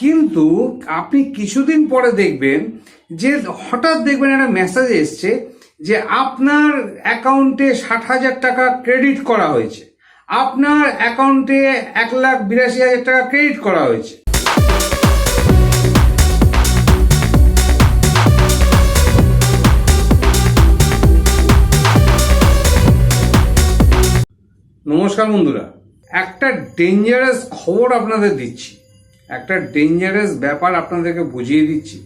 কিন্তু আপনি কিছুদিন পরে দেখবেন যে হঠাৎ দেখবেন একটা মেসেজ এসছে যে আপনার অ্যাকাউন্টে 60,000 টাকা ক্রেডিট করা হয়েছে, আপনার অ্যাকাউন্টে 1,82,000 টাকা ক্রেডিট করা হয়েছে। নমস্কার বন্ধুরা, একটা ডেঞ্জারাস খবর আপনাদের দিচ্ছি, একটা ডেঞ্জারাস ব্যাপার আপনাদেরকে বুঝিয়ে দিচ্ছি।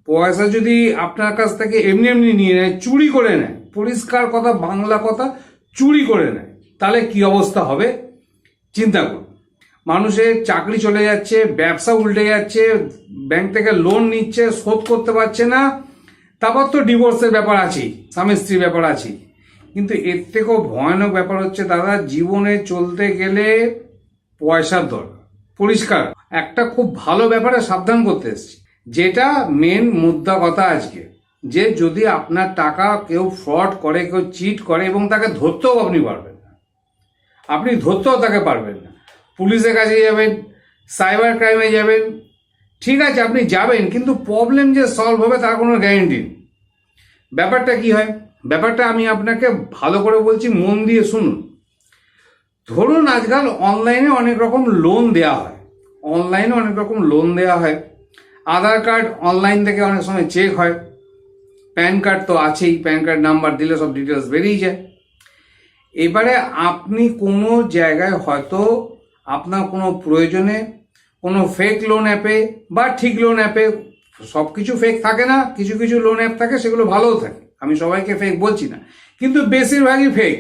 পয়সা যদি আপনার কাছ থেকে এমনি এমনি নিয়ে নেয়, চুরি করে নেয়, পরিষ্কার কথা, বাংলা কথা, চুরি করে নেয়, তাহলে কি অবস্থা হবে চিন্তা করুন। মানুষের চাকরি চলে যাচ্ছে, ব্যবসা উল্টে যাচ্ছে, ব্যাংক থেকে লোন নিচ্ছে, শোধ করতে পারছে না, তারপর তো ডিভোর্সের ব্যাপার আছেই, স্বামী স্ত্রীর ব্যাপার আছেই। কিন্তু এর থেকেও ভয়ানক ব্যাপার হচ্ছে দাদা, জীবনে চলতে গেলে পয়সার দরকার। পরিষ্কার একটা খুব ভালো ব্যাপারে সাবধান করতে এসেছি, যেটা মেন মুদ্রা কথা আজকে, যে যদি আপনার টাকা কেউ ফ্রড করে, কেউ চিট করে এবং তাকে ধরতেও আপনি পারবেন না, আপনি ধরতেও তাকে পারবেন না। পুলিশের কাছে যাবেন, সাইবার ক্রাইমে যাবেন, ঠিক আছে আপনি যাবেন, কিন্তু প্রবলেম যে সলভ হবে তার কোনো গ্যারেন্টি নেই। ব্যাপারটা কি হয়, ব্যাপারটা আমি আপনাকে ভালো করে বলছি, মন দিয়ে শুনুন। ধরুন আজকাল অনলাইনে অনেক রকম লোন দেওয়া হয়, অনলাইনে অনেক রকম লোন দেওয়া হয়। আধার কার্ড অনলাইন থেকে অনেক সময় চেক হয়, প্যান কার্ড তো আছেই, প্যান কার্ড নাম্বার দিলে সব ডিটেলস বেরিয়ে যায়। এবারে আপনি কোনো জায়গায় হয়তো আপনার কোনো প্রয়োজনে কোনো ফেক লোন অ্যাপে বা ঠিক লোন অ্যাপে, সব কিছু ফেক থাকে না, কিছু কিছু লোন অ্যাপ থাকে সেগুলো ভালোও থাকে, আমি সবাইকে ফেক বলছি না, কিন্তু বেশিরভাগই ফেক।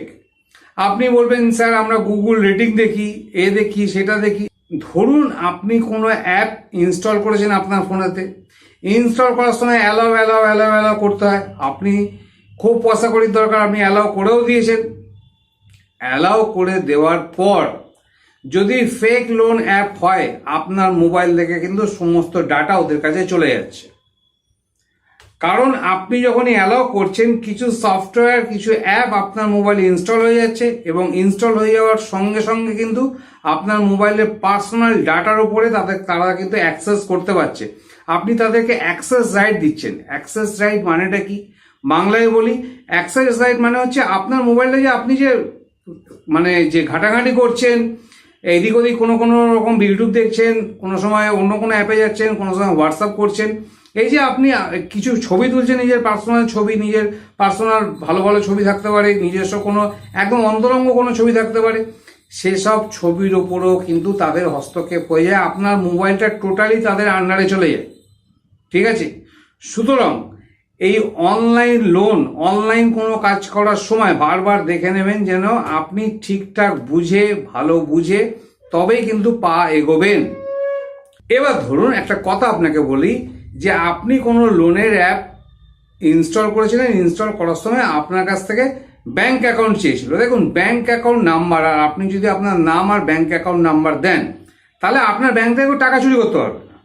আপনি বলবেন স্যার আমরা গুগল রেটিং দেখি, এ দেখি, সেটা দেখি। ধরুন আপনি কোনো অ্যাপ ইনস্টল করেছেন আপনার ফোনেতে, ইনস্টল করার সময় অ্যালাউ অ্যালাউ অ্যালাউ অ্যালাউ করতে হয়, আপনি খুব পয়সা কড়ির দরকার, আপনি অ্যালাউ করেও দিয়েছেন। অ্যালাউ করে দেওয়ার পর যদি ফেক লোন অ্যাপ হয়, আপনার মোবাইল থেকে কিন্তু সমস্ত ডাটা ওদের কাছে চলে যাচ্ছে। কারণ আপনি যখনই অ্যালাউ করছেন, কিছু সফটওয়্যার, কিছু অ্যাপ আপনার মোবাইলে ইনস্টল হয়ে যাচ্ছে, এবং ইনস্টল হয়ে যাওয়ার সঙ্গে সঙ্গে কিন্তু আপনার মোবাইলের পার্সোনাল ডাটার উপরে তারা কিন্তু অ্যাক্সেস করতে পারছে। আপনি তাদেরকে অ্যাক্সেস রাইট দিচ্ছেন। অ্যাক্সেস রাইট মানেটা কি, বাংলায় বলি, অ্যাক্সেস রাইট মানে হচ্ছে আপনার মোবাইলে যে আপনি যে যে ঘাটাঘাটি করছেন, এদিক ওদিক কোনো রকম ইউটিউব দেখছেন, কোনো সময় অন্য কোনো অ্যাপে যাচ্ছেন, কোনো সময় হোয়াটসঅ্যাপ করছেন, এই যে আপনি কিছু ছবি তুলছেন, নিজের পার্সোনাল ছবি, নিজের পার্সোনাল ভালো ভালো ছবি থাকতে পারে, নিজস্ব কোনো একদম অন্তরঙ্গ কোনো ছবি থাকতে পারে, সেসব ছবির ওপরও কিন্তু তাদের হস্তক্ষেপ হয়ে যায়, আপনার মোবাইলটা টোটালি তাদের আন্ডারে চলে যায়। ঠিক আছে, সুতরাং এই অনলাইন লোন, অনলাইন কোনো কাজ করার সময় বারবার দেখে নেবেন যেন আপনি ঠিকঠাক বুঝে, ভালো বুঝে তবেই কিন্তু পা এগোবেন। এবার ধরুন একটা কথা আপনাকে বলি, যে আপনি কোনো লোনের অ্যাপ ইনস্টল করেছিলেন, ইনস্টল করার সময় আপনার কাছ থেকে ব্যাংক অ্যাকাউন্ট চেয়েছিল। দেখুন, ব্যাংক অ্যাকাউন্ট নাম্বার, আর আপনি যদি আপনার নাম আর ব্যাংক অ্যাকাউন্ট নাম্বার দেন, তাহলে আপনার ব্যাংক থেকে টাকা চুরি করতে পারবে না।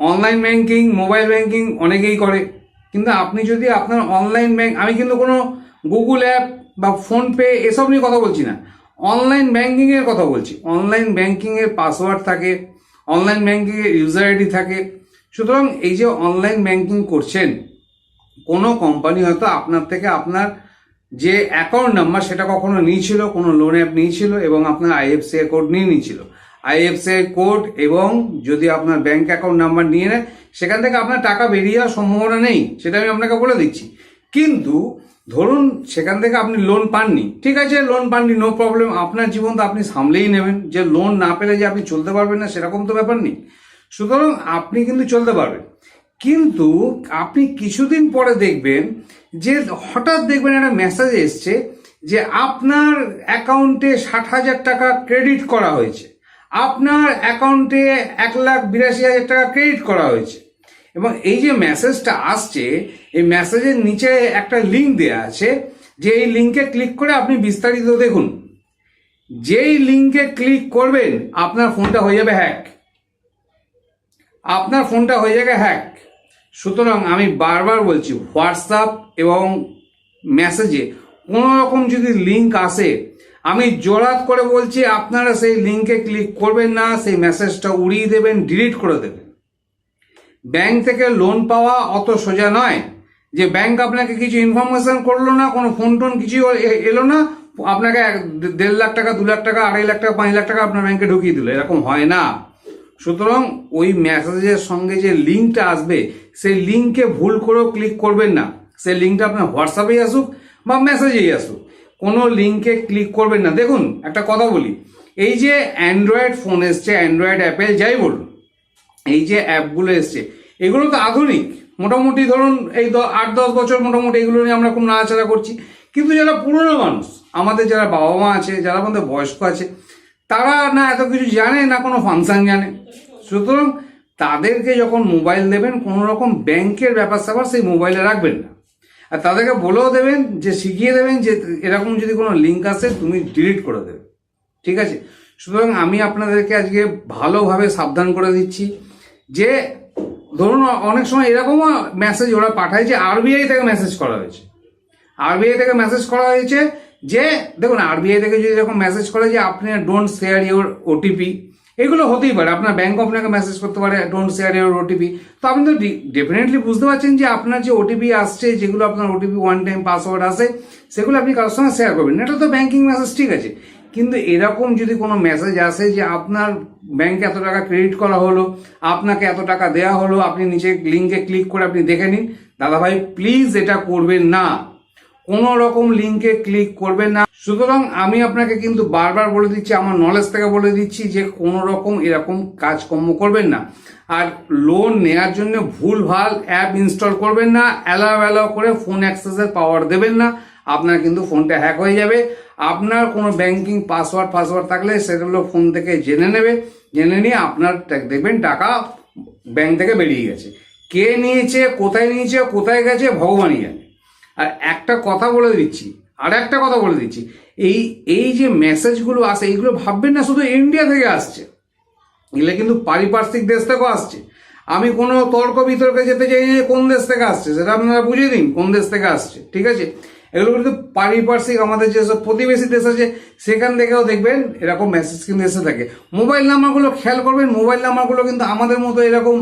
অনলাইন ব্যাংকিং, মোবাইল ব্যাংকিং অনেকেই করে, কিন্তু আপনি যদি আপনার অনলাইন ব্যাংক, আমি কিন্তু কোনো গুগল অ্যাপ বা ফোনপে এসব নিয়ে কথা বলছি না, অনলাইন ব্যাংকিংয়ের কথা বলছি। অনলাইন ব্যাংকিংয়ের পাসওয়ার্ড থাকে, অনলাইন ব্যাংকিংয়ের ইউজার আইডি থাকে। সুতরাং এই যে অনলাইন ব্যাংকিং করছেন, কোনো কোম্পানি হয়তো আপনার থেকে আপনার যে অ্যাকাউন্ট নাম্বার সেটা কখনো নিয়েছিল, কোনো লোন অ্যাপ নিয়েছিল, এবং আপনার আইএফসিআই কোড নিয়ে নিয়েছিল। আইএফসিআই কোড এবং যদি আপনার ব্যাংক অ্যাকাউন্ট নাম্বার নিয়ে নেয়, সেখান থেকে আপনার টাকা বেরিয়ে যাওয়ার সম্ভাবনা নেই, সেটা আমি আপনাকে বলে দিচ্ছি। কিন্তু ধরুন সেখান থেকে আপনি লোন পাননি, ঠিক আছে, লোন পাননি, নো প্রবলেম, আপনার জীবন তো আপনি সামলেই নেবেন। যে লোন না পেলে যে আপনি চলতে পারবেন না সেরকম তো ব্যাপার নেই, সুতরাং আপনি কিন্তু চলতে পারবেন। কিন্তু আপনি কিছুদিন পরে দেখবেন যে হঠাৎ দেখবেন একটা মেসেজ এসছে যে আপনার অ্যাকাউন্টে 60,000 টাকা ক্রেডিট করা হয়েছে, আপনার অ্যাকাউন্টে 1,82,000 টাকা ক্রেডিট করা হয়েছে। এবং এই যে মেসেজটা আসছে, এই মেসেজের নিচে একটা লিঙ্ক দেওয়া আছে, যে এই লিঙ্কে ক্লিক করে আপনি বিস্তারিত দেখুন। যেই লিঙ্কে ক্লিক করবেন আপনার ফোনটা হয়ে যাবে হ্যাক, আপনার ফোনটা হয়ে যাবে হ্যাক। সুতরাং আমি বারবার বলছি, হোয়াটসঅ্যাপ এবং মেসেজে কোনো রকম যদি লিঙ্ক আসে, আমি জোরাত করে বলছি, আপনারা সেই লিঙ্কে ক্লিক করবেন না, সেই মেসেজটা উড়িয়ে দেবেন, ডিলিট করে দেবেন। ব্যাংক থেকে লোন পাওয়া অত সোজা নয় যে ব্যাংক আপনাকে কিছু ইনফরমেশন করলো না, কোনো ফোন টোন কিছু এলো না, আপনাকে 1.5 লাখ টাকা, 2 লাখ টাকা, 2.5 লাখ টাকা, 5 লাখ টাকা আপনার ব্যাংকে ঢুকিয়ে দিল, এরকম হয় না। সুতরাং ওই মেসেজের সঙ্গে যে লিঙ্কটা আসবে সেই লিঙ্কে ভুল করেও ক্লিক করবেন না। সেই লিঙ্কটা আপনার হোয়াটসঅ্যাপেই আসুক বা মেসেজেই আসুক, কোনো লিঙ্কে ক্লিক করবেন না। দেখুন একটা কথা বলি, এই যে অ্যান্ড্রয়েড ফোন এসছে, অ্যান্ড্রয়েড অ্যাপেল যাই বলুন, এই যে অ্যাপগুলো এসছে এগুলো তো আধুনিক, মোটামুটি ধরুন এই 8-10 বছর মোটামুটি এগুলো নিয়ে আমরা খুব নাড়াচাড়া করছি। কিন্তু যারা পুরনো মানুষ, আমাদের যারা বাবা মা আছে, যারা আমাদের বয়স্ক আছে, তারা না এত কিছু জানে, না কোনো ফাংশন জানে। সুতরাং তাদেরকে যখন মোবাইল দেবেন, কোনো রকম ব্যাংকের ব্যাপার স্যাপার সেই মোবাইলে রাখবেন না। আর তাদেরকে বলেও দেবেন, যে শিখিয়ে দেবেন যে এরকম যদি কোনো লিঙ্ক আসে তুমি ডিলিট করে দেবে, ঠিক আছে? সুতরাং আমি আপনাদেরকে আজকে ভালোভাবে সাবধান করে দিচ্ছি যে ধরুন অনেক সময় এরকমও মেসেজ ওরা পাঠায় যে আরবিআই থেকে মেসেজ করা হয়েছে, আরবিআই থেকে মেসেজ করা হয়েছে যে দেখুন, আরবিআই থেকে যদি এরকম মেসেজ করে যে আপনি ডোন্ট শেয়ার ইউর ওটিপি, এগুলো হতেই পারে, আপনার ব্যাংক আপনাকে মেসেজ করতে পারে ডোন্ট শেয়ার ইউর ওটিপি। তো আপনি তো ডেফিনেটলি বুঝতে পারছেন যে আপনার যে ওটিপি আসছে, যেগুলো আপনার ওটিপি ওয়ান টাইম পাসওয়ার্ড আসে, সেগুলো আপনি কারোর সঙ্গে শেয়ার করবেন না, এটা তো ব্যাংকিং মেসেজ, ঠিক আছে। কিন্তু এরকম যদি কোনো মেসেজ আসে যে আপনার ব্যাংকে এত টাকা ক্রেডিট করা হলো, আপনাকে এত টাকা দেওয়া হলো, আপনি নিচে লিঙ্কে ক্লিক করে আপনি দেখে নিন, দাদা ভাই প্লিজ এটা করবেন না, কোনো রকম লিঙ্কে ক্লিক করবেন না। সুতরাং আমি আপনাকে কিন্তু বারবার বলে দিচ্ছি, আমার নলেজ থেকে বলে দিচ্ছি যে কোনো রকম এরকম কাজকর্ম করবেন না। আর লোন নেওয়ার জন্য ভুলভাল অ্যাপ ইনস্টল করবেন না, অ্যালাও করে ফোন অ্যাক্সেসের পাওয়ার দেবেন না, আপনার কিন্তু ফোনটা হ্যাক হয়ে যাবে। আপনার কোনো ব্যাংকিং পাসওয়ার্ড থাকলে সেগুলো ফোন থেকে জেনে নেবে, জেনে নিয়ে আপনার দেখবেন টাকা ব্যাংক থেকে বেরিয়ে গেছে। কে নিয়েছে, কোথায় গেছে ভগবানই জানে। আর একটা কথা বলে দিচ্ছি, এই যে মেসেজগুলো আসে, এইগুলো ভাববেন না শুধু ইন্ডিয়া থেকে আসছে, এগুলো কিন্তু পারিপার্শ্বিক দেশ থেকেও আসছে। আমি কোনো তর্ক বিতর্কে যেতে চাই না কোন দেশ থেকে আসছে, সেটা আপনারা বুঝিয়ে দিন কোন দেশ থেকে আসছে, ঠিক আছে? এগুলো কিন্তু পারিপার্শ্বিক, আমাদের যেসব প্রতিবেশী দেশ আছে সেখান থেকেও দেখবেন এরকম মেসেজ কিন্তু এসে থাকে। মোবাইল নাম্বারগুলো খেয়াল করবেন, মোবাইল নাম্বারগুলো কিন্তু আমাদের মতো এরকম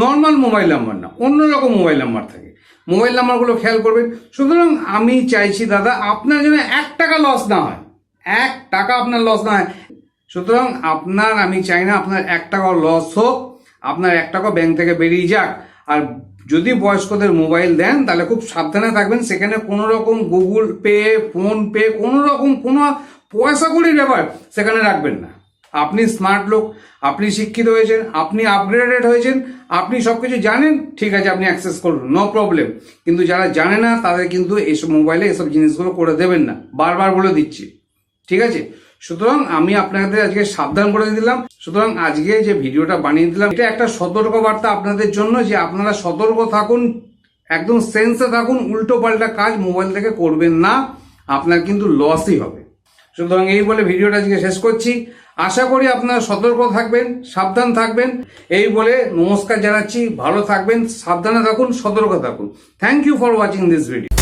নর্মাল মোবাইল নাম্বার না, অন্যরকম মোবাইল নাম্বার থাকে, মোবাইল নাম্বারগুলো খেয়াল করবেন। সুতরাং আমি চাইছি দাদা আপনার জন্য 1 টাকা লস না হয়, 1 টাকা আপনার লস না হয়। সুতরাং আমি চাই না আপনার 1 টাকাও লস হোক, আপনার 1 টাকা ব্যাংক থেকে বেরিয়ে যাক। আর যদি বয়স্কদের মোবাইল দেন তাহলে খুব সাবধানে থাকবেন, সেখানে কোনো রকম গুগল পে, ফোন পে, কোনো রকম কোনো পয়সা কড়ির ব্যাপার সেখানে রাখবেন না। আপনি স্মার্ট লোক, আপনি শিক্ষিত হয়েছেন, আপনি আপগ্রেডেড হয়েছেন, আপনি সবকিছু জানেন, ঠিক আছে, আপনি অ্যাক্সেস করুন, নো প্রবলেম। কিন্তু যারা জানে না তাদের কিন্তু এইসব মোবাইলে এসব জিনিসগুলো করে দেবেন না, বারবার বলে দিচ্ছি, ঠিক আছে? সুতরাং আমি আপনাদের আজকে সাবধান করে দিলাম। সুতরাং আজকে যে ভিডিওটা বানিয়ে দিলাম, এটা একটা সতর্ক বার্তা আপনাদের জন্য, যে আপনারা সতর্ক থাকুন, একদম সেন্সে থাকুন, উল্টো পাল্টা কাজ মোবাইল থেকে করবেন না, আপনার কিন্তু লসই হবে। সুতরাং এই বলে ভিডিওটা আজকে শেষ করছি। আশা করি আপনারা সতর্ক থাকবেন, সাবধান থাকবেন। এই বলে নমস্কার জানাচ্ছি, ভালো থাকবেন, সাবধানে থাকুন, সতর্ক থাকুন। Thank you for watching this video.